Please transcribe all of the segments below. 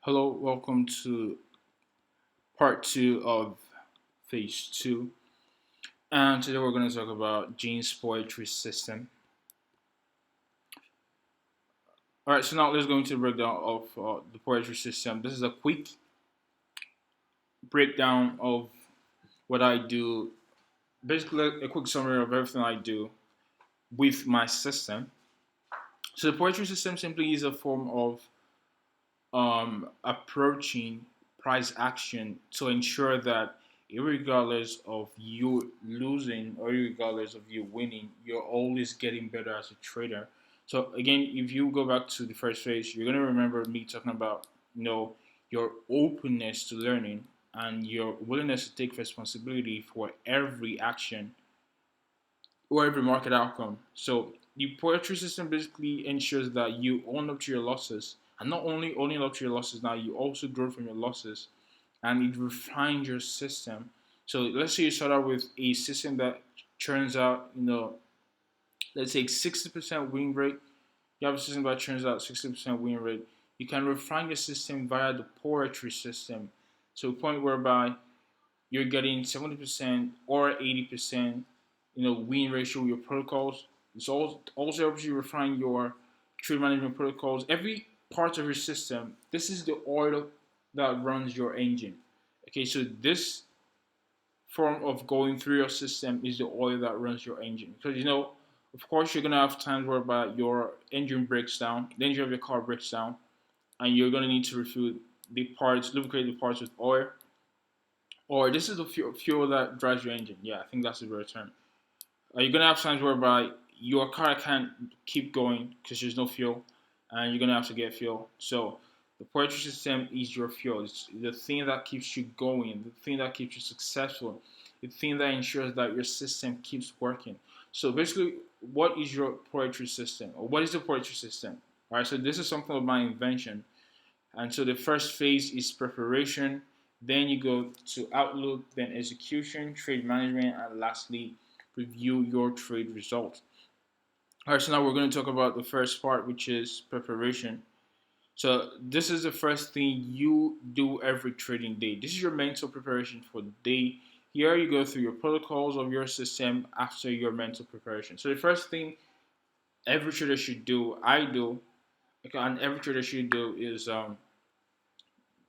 Hello, welcome to part two of phase two. And today we're going to talk about Gene's poetry system. All right, so now let's go into the breakdown of the poetry system. This is a quick breakdown of what I do, basically, a quick summary of everything I do with my system. So, the poetry system simply is a form of approaching price action to ensure that regardless of you losing or regardless of you winning, you're always getting better as a trader. So again, if you go back to the first phase, you're gonna remember me talking about your openness to learning and your willingness to take responsibility for every action or every market outcome. So the poetry system basically ensures that you own up to your losses, and not only owning up to your losses, now you also grow from your losses, and it refines your system. So let's say you start out with a system that turns out, let's say 60% win rate. You have a system that turns out 60% win rate. You can refine your system via the poetry system to a point whereby you're getting 70% or 80%, win ratio with your protocols. It's also helps you refine your trade management protocols. Every part of your system, this is the oil that runs your engine. Okay, so this form of going through your system is the oil that runs your engine. Because of course, you're gonna have times whereby your engine breaks down, then you have your car breaks down, and you're gonna need to refill the parts, lubricate the parts with oil, or this is the fuel that drives your engine. Yeah, I think that's the right term. You're gonna have times whereby your car can't keep going because there's no fuel, and you're gonna have to get fuel. So the poetry system is your fuel. It's the thing that keeps you going, the thing that keeps you successful, the thing that ensures that your system keeps working. So basically, what is your poetry system, or what is the poetry system? All right. So this is something of my invention. And so the first phase is preparation. Then you go to outlook, then execution, trade management, and lastly, review your trade results. All right, so now we're going to talk about the first part, which is preparation. So this is the first thing you do every trading day. This is your mental preparation for the day. Here you go through your protocols of your system after your mental preparation. So the first thing every trader should do, I do, okay, and every trader should do is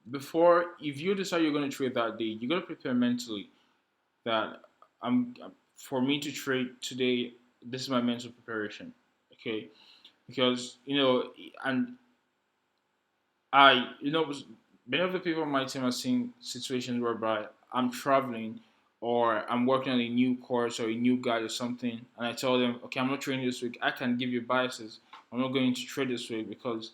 before, if you decide you're going to trade that day, you got to prepare mentally that I'm for me to trade today. This is my mental preparation, okay? Because and many of the people on my team have seen situations whereby I'm traveling or I'm working on a new course or a new guide or something, and I tell them, okay, I'm not trading this week. I can give you biases. I'm not going to trade this week because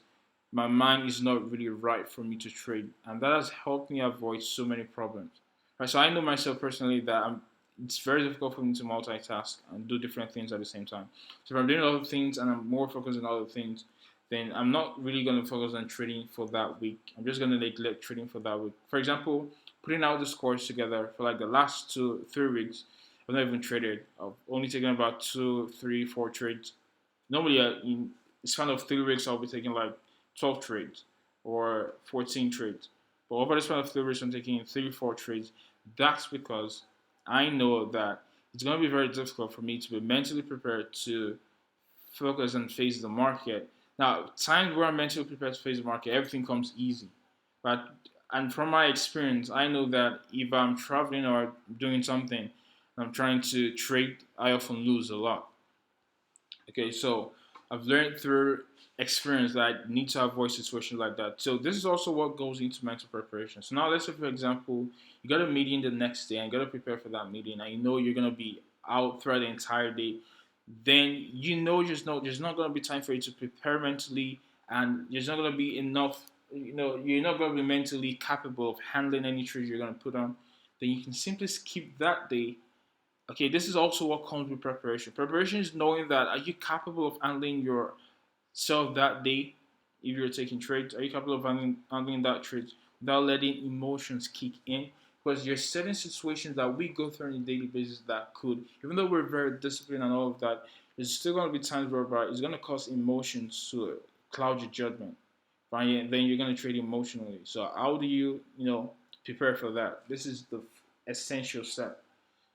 my mind is not really right for me to trade, and that has helped me avoid so many problems. Right, so I know myself personally that it's very difficult for me to multitask and do different things at the same time. So if I'm doing other things and I'm more focused on other things, then I'm not really going to focus on trading for that week. I'm just going to neglect trading for that week. For example, putting out this course together for like the last 2-3 weeks, I've not even traded. I've only taken about 2, 3, 4 trades. Normally, in the span of 3 weeks, I'll be taking like 12 trades or 14 trades. But over the span of 3 weeks, I'm taking 3, 4 trades. That's because I know that it's going to be very difficult for me to be mentally prepared to focus and face the market. Now, times where I'm mentally prepared to face the market, everything comes easy. But and from my experience, I know that if I'm traveling or doing something, and I'm trying to trade, I often lose a lot. Okay, so I've learned through experience that I need to avoid situations like that. So this is also what goes into mental preparation. So now let's say, for example, you got a meeting the next day and you got to prepare for that meeting, and you know you're gonna be out throughout the entire day. Then there's not gonna be time for you to prepare mentally, and there's not gonna be enough. You're not gonna be mentally capable of handling any trades you're gonna put on. Then you can simply skip that day. Okay, this is also what comes with preparation. Preparation is knowing that are you capable of handling yourself that day if you're taking trades? Are you capable of handling that trade without letting emotions kick in? Because there's certain situations that we go through on a daily basis that could, even though we're very disciplined and all of that, there's still going to be times whereby it's going to cause emotions to cloud your judgment. Fine, then you're gonna trade emotionally. So how do you prepare for that? This is the essential step.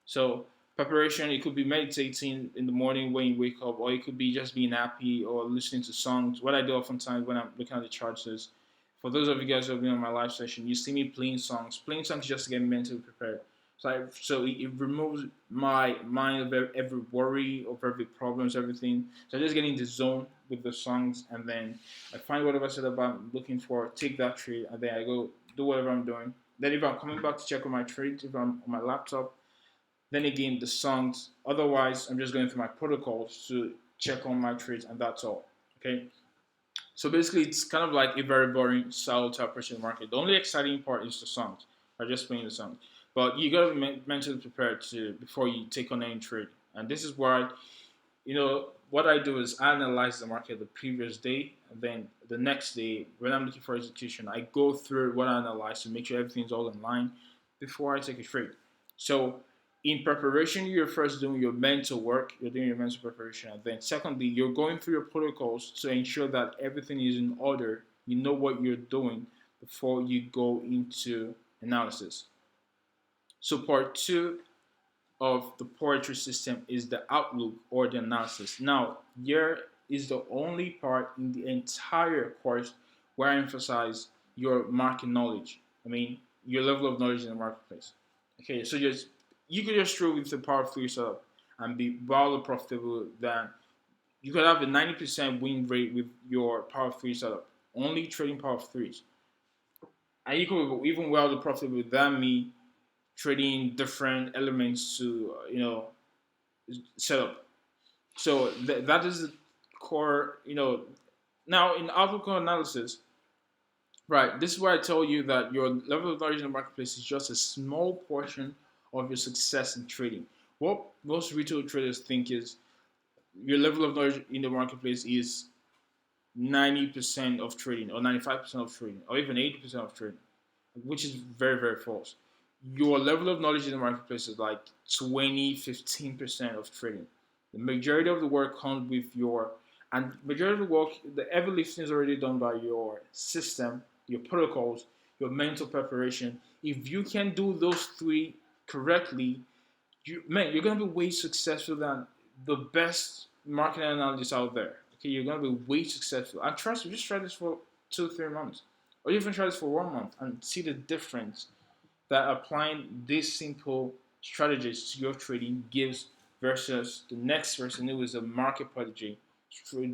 So preparation, it could be meditating in the morning when you wake up, or it could be just being happy or listening to songs. What I do oftentimes when I'm looking at the charts is, for those of you guys who have been on my live session, you see me playing songs, just to get mentally prepared. So it removes my mind of every worry, of every problems, everything. So I just get in the zone with the songs, and then I find whatever setup I'm looking for, take that trade, and then I go do whatever I'm doing. Then if I'm coming back to check on my trades, if I'm on my laptop, then again, the songs. Otherwise, I'm just going through my protocols to check on my trades, and that's all. Okay. So basically, it's kind of like a very boring silo type person market. The only exciting part is the songs. I just playing the songs, but you gotta be mentally prepared to before you take on any trade. And this is why what I do is I analyze the market the previous day, and then the next day when I'm looking for execution, I go through what I analyze to make sure everything's all in line before I take a trade. So in preparation, you're first doing your mental work, you're doing your mental preparation, and then secondly, you're going through your protocols to ensure that everything is in order. You know what you're doing before you go into analysis. So part two of the poetry system is the outlook or the analysis. Now, here is the only part in the entire course where I emphasize your market knowledge. I mean, your level of knowledge in the marketplace. Okay, so just you could just throw with the power of three setup and be wildly profitable. Than you could have a 90% win rate with your power of three setup, only trading power of threes, and you could be even wildly profitable than me trading different elements to set up. So that is the core. Now in outlook analysis, right? This is why I tell you that your level of knowledge in the marketplace is just a small portion of your success in trading. What most retail traders think is your level of knowledge in the marketplace is 90% of trading, or 95% of trading, or even 80% of trading, which is very, very false. Your level of knowledge in the marketplace is like 20-15% of trading. The majority of the work comes with and majority of the work, the heavy lifting is already done by your system, your protocols, your mental preparation. If you can do those three correctly, you're gonna be way successful than the best marketing analysts out there. Okay, you're gonna be way successful. And trust me, just try this for 2-3 months, or even try this for 1 month and see the difference that applying these simple strategies to your trading gives versus the next person who is a market prodigy,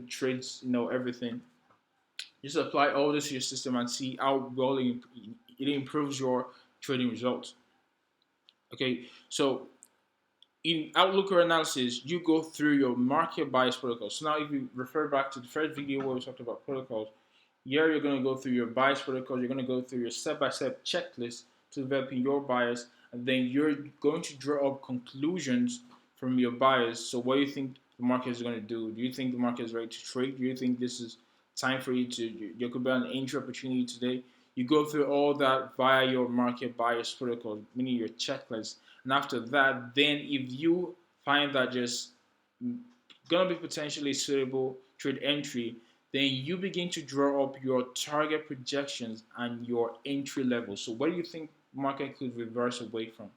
trades everything. Just apply all this to your system and see how well it improves your trading results. Okay, so in Outlook or analysis, you go through your market bias protocols. So now, if you refer back to the first video where we talked about protocols, here you're going to go through your bias protocols. You're going to go through your step-by-step checklist to developing your bias, and then you're going to draw up conclusions from your bias. So, what do you think the market is going to do? Do you think the market is ready to trade? Do you think this is time for you to? There could be an entry opportunity today. You go through all that via your market bias protocol, meaning your checklist. And after that, then if you find that just gonna be potentially suitable trade entry, then you begin to draw up your target projections and your entry level. So where do you think market could reverse away from?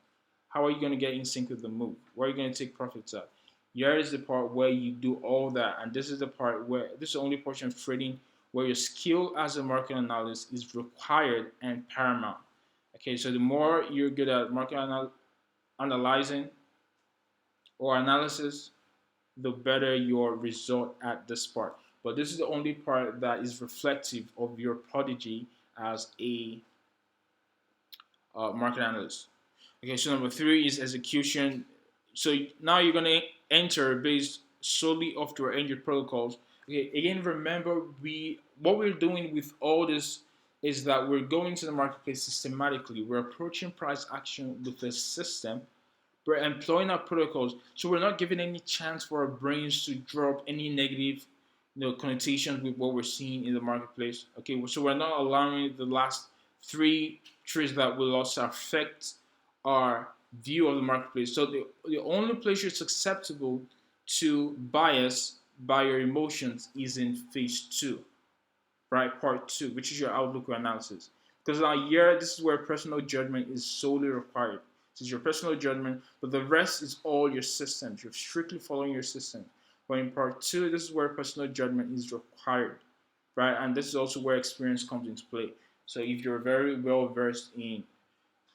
How are you going to get in sync with the move? Where are you going to take profits at? Here is the part where you do all that, and this is the part where this is the only portion of trading where your skill as a market analyst is required and paramount. Okay, so the more you're good at market analyzing or analysis, the better your result at this part. But this is the only part that is reflective of your prodigy as a market analyst. Okay, so number three is execution. So now you're going to enter based solely off your engine protocols. Okay, again, remember what we're doing with all this is that we're going to the marketplace systematically. We're approaching price action with a system. We're employing our protocols, so we're not giving any chance for our brains to drop any negative, connotations with what we're seeing in the marketplace. Okay, so we're not allowing the last three trades that will also affect our view of the marketplace. So the only place you're susceptible to bias by your emotions is in phase two, right? Part two, which is your outlook or analysis. Because now here, this is where personal judgment is solely required. This is your personal judgment, but the rest is all your systems. You're strictly following your system. But in part two, this is where personal judgment is required, right? And this is also where experience comes into play. So if you're very well versed in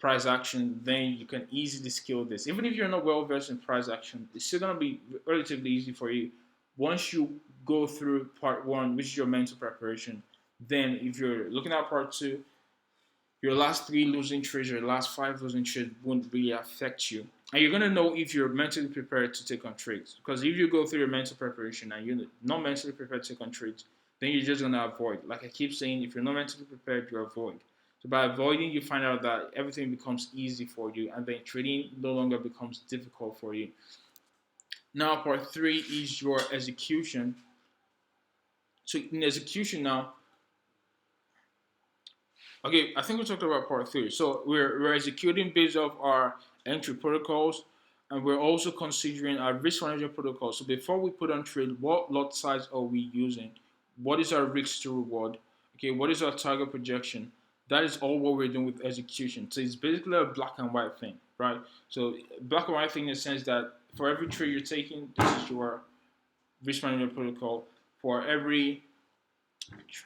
price action, then you can easily scale this. Even if you're not well versed in price action, it's still gonna be relatively easy for you once you go through part one, which is your mental preparation. Then if you're looking at part two, your last three losing trades, your last five losing trades won't really affect you. And you're gonna know if you're mentally prepared to take on trades. Because if you go through your mental preparation and you're not mentally prepared to take on trades, then you're just gonna avoid. Like I keep saying, if you're not mentally prepared, you avoid. So by avoiding, you find out that everything becomes easy for you, and then trading no longer becomes difficult for you. Now, part three is your execution. So in execution now, okay, I think we talked about part three. So we're executing based off our entry protocols, and we're also considering our risk management protocol. So before we put on trade, what lot size are we using? What is our risk to reward? Okay, what is our target projection? That is all what we're doing with execution. So it's basically a black and white thing, right? So black and white thing in the sense that for every trade you're taking, this is your risk management protocol. For every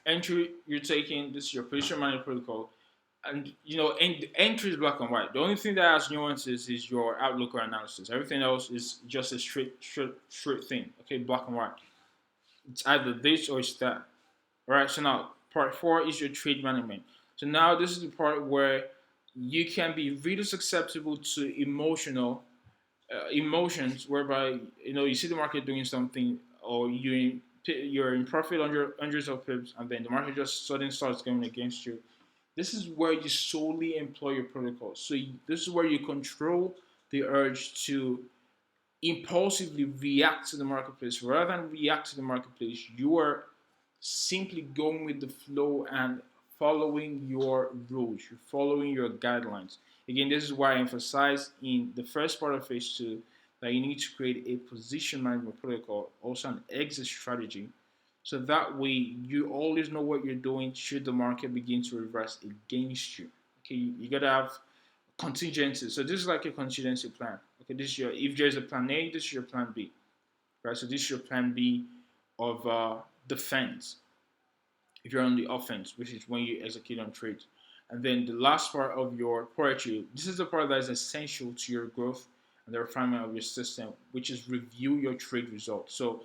entry you're taking, this is your position management protocol. And entry is black and white. The only thing that has nuances is your outlook or analysis. Everything else is just a straight thing. Okay, black and white. It's either this or it's that. All right. So now part four is your trade management. So now this is the part where you can be really susceptible to emotions, whereby you see the market doing something, or you're in profit on your hundreds of pips, and then the market just suddenly starts going against you. This is where you solely employ your protocol. So this is where you control the urge to impulsively react to the marketplace. Rather than react to the marketplace, you are simply going with the flow and following your rules. You're following your guidelines. Again, this is why I emphasize in the first part of phase two that you need to create a position management protocol, also an exit strategy, so that way you always know what you're doing should the market begin to reverse against you. Okay, you gotta have contingencies. So this is like a contingency plan. Okay, this is your, if there's a plan A, this is your plan B, right? So this is your plan B of defense if you're on the offense, which is when you execute on trades. And then the last part of your poetry, this is the part that is essential to your growth and the refinement of your system, which is review your trade results. So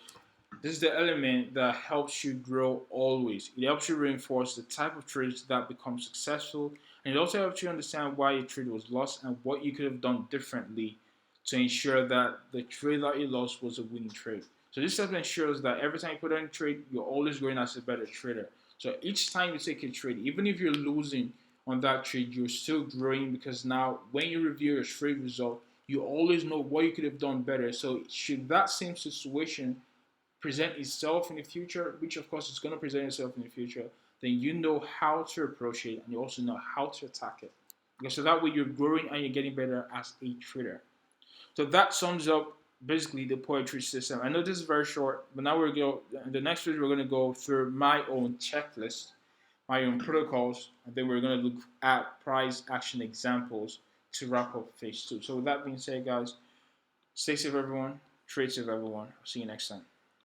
this is the element that helps you grow always. It helps you reinforce the type of trades that become successful, and it also helps you understand why your trade was lost and what you could have done differently to ensure that the trade that you lost was a winning trade. So this step ensures that every time you put on a trade, you're always going as a better trader. So each time you take a trade, even if you're losing on that trade, you're still growing, because now when you review your trade result, you always know what you could have done better. So should that same situation present itself in the future, which of course is going to present itself in the future, then you know how to approach it, and you also know how to attack it. Okay, so that way you're growing and you're getting better as a trader. So that sums up basically the poetry system. I know this is very short, but now we're going in the next video we're going to go through my own checklist, my own protocols, and then we're going to look at price action examples to wrap up phase two. So with that being said, guys, stay safe everyone, trade safe everyone. I'll see you next time.